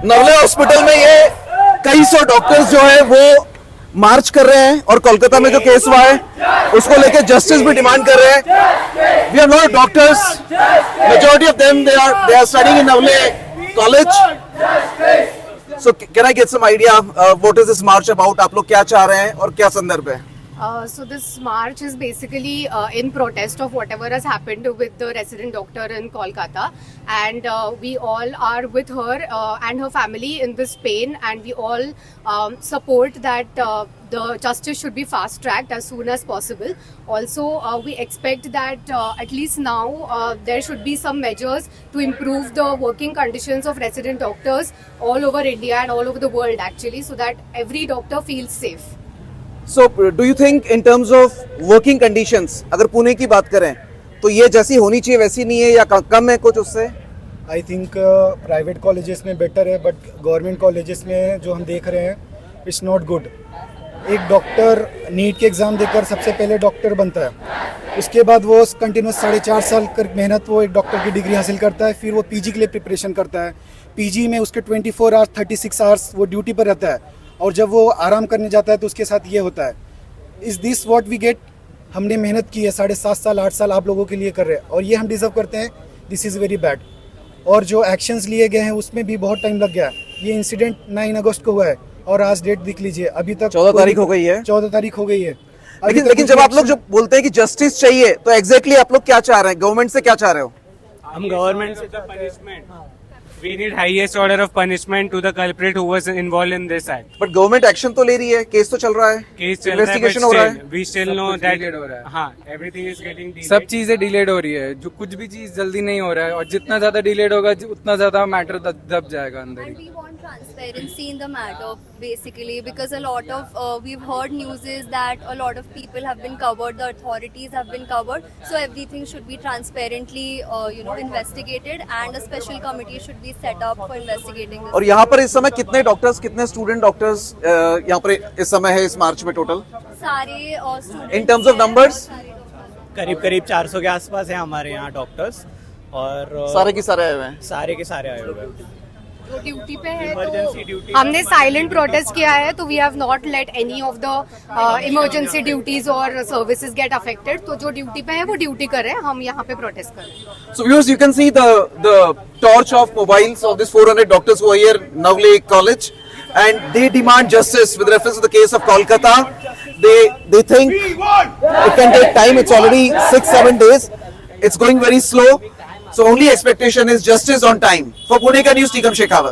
Navale hospital में ये कई सौ डॉक्टर्स जो है वो मार्च कर रहे हैं और कोलकाता में जो केस हुआ है उसको लेके जस्टिस भी डिमांड कर रहे हैं. We have lot of doctors, majority of them they are studying in Navale college. So can I get some idea what is this march about? आप लोग क्या चाह रहे हैं और क्या संदर्भ है? So this march is basically in protest of whatever has happened with the resident doctor in Kolkata, and we all are with her and her family in this pain, and we all support that the justice should be fast tracked as soon as possible. Also, we expect that at least now there should be some measures to improve the working conditions of resident doctors all over India and all over the world actually, so that every doctor feels safe. So do you think in terms of working conditions, अगर पुणे की बात करें तो ये जैसी होनी चाहिए वैसी नहीं है या कम है कुछ उससे? आई थिंक प्राइवेट कॉलेजेस में बेटर है, बट गवर्नमेंट कॉलेजेस में जो हम देख रहे हैं इट्स नॉट गुड. एक डॉक्टर नीट के एग्ज़ाम देकर सबसे पहले डॉक्टर बनता है, उसके बाद वो कंटिन्यूस 4.5 साल कर मेहनत वो एक डॉक्टर की डिग्री हासिल करता है, फिर वो पीजी के लिए प्रिपरेशन करता है. पीजी में उसके 24 आवर्स 36 आवर्स वो ड्यूटी पर रहता है, और जब वो आराम करने जाता है तो उसके साथ ये होता है. Is this what we get? हमने मेहनत की है 7.5 साल 8 साल आप लोगों के लिए कर रहे हैं और ये हम डिज़र्व करते हैं. This is very bad. और जो एक्शंस लिए गए हैं उसमें भी बहुत टाइम लग गया. ये इंसिडेंट 9 अगस्त को हुआ है और आज डेट देख लीजिए, अभी तक 14 तारीख हो गई है. 14 तारीख हो गई है. लेकिन जब आप लोग जो बोलते हैं कि जस्टिस चाहिए तो एग्जैक्टली आप लोग क्या चाह रहे हैं? गवर्नमेंट से क्या चाह रहे हो? हम गवर्नमेंट से punishment. We need highest order of punishment to the culprit who was involved in this act. But government action तो ले रही है, केस तो चल रहा है, केस चल रहा है, इन्वेस्टिगेशन हो रहा है. we still know that delayed हो रहा है. हाँ, everything is getting delayed. सब चीजें डिलेड हो रही है, जो कुछ भी चीज जल्दी नहीं हो रहा है, और जितना ज्यादा डिलेड होगा उतना ज्यादा मैटर दब जाएगा अंदर And he. we want transparency in the matter, basically, because a lot of we've heard news is that a lot of people have been covered, the authorities have been covered, so everything should be transparently, investigated, and a special committee should be set up for investigating this. और यहाँ पर इस समय कितने doctors, कितने student doctors यहाँ पर इस समय है इस मार्च में टोटल? सारे students In terms of हैं, numbers? सारे doctors. करीब 400 के आसपास है हमारे यहाँ डॉक्टर्स, और सारे के सारे आए हुए हैं. सारे के सारे आए हुए हैं. जो ड्यूटी पे है Emergency duty तो हमने साइलेंट प्रोटेस्ट किया है, तो we have not let any of the emergency duties और सर्विसेज गेट अफेक्टेड. तो जो ड्यूटी पे है वो ड्यूटी कर रहे हैं, हम यहाँ पे प्रोटेस्ट कर रहे हैं. So viewers, you can see the torch of mobiles of these 400 doctors who are here Navle College, and they demand justice with reference to the case of Kolkata. They think it can take time. It's already 6-7 days. It's going very slow. So only expectation is justice on time. For Pune Ka News, Tikam Shekhawat.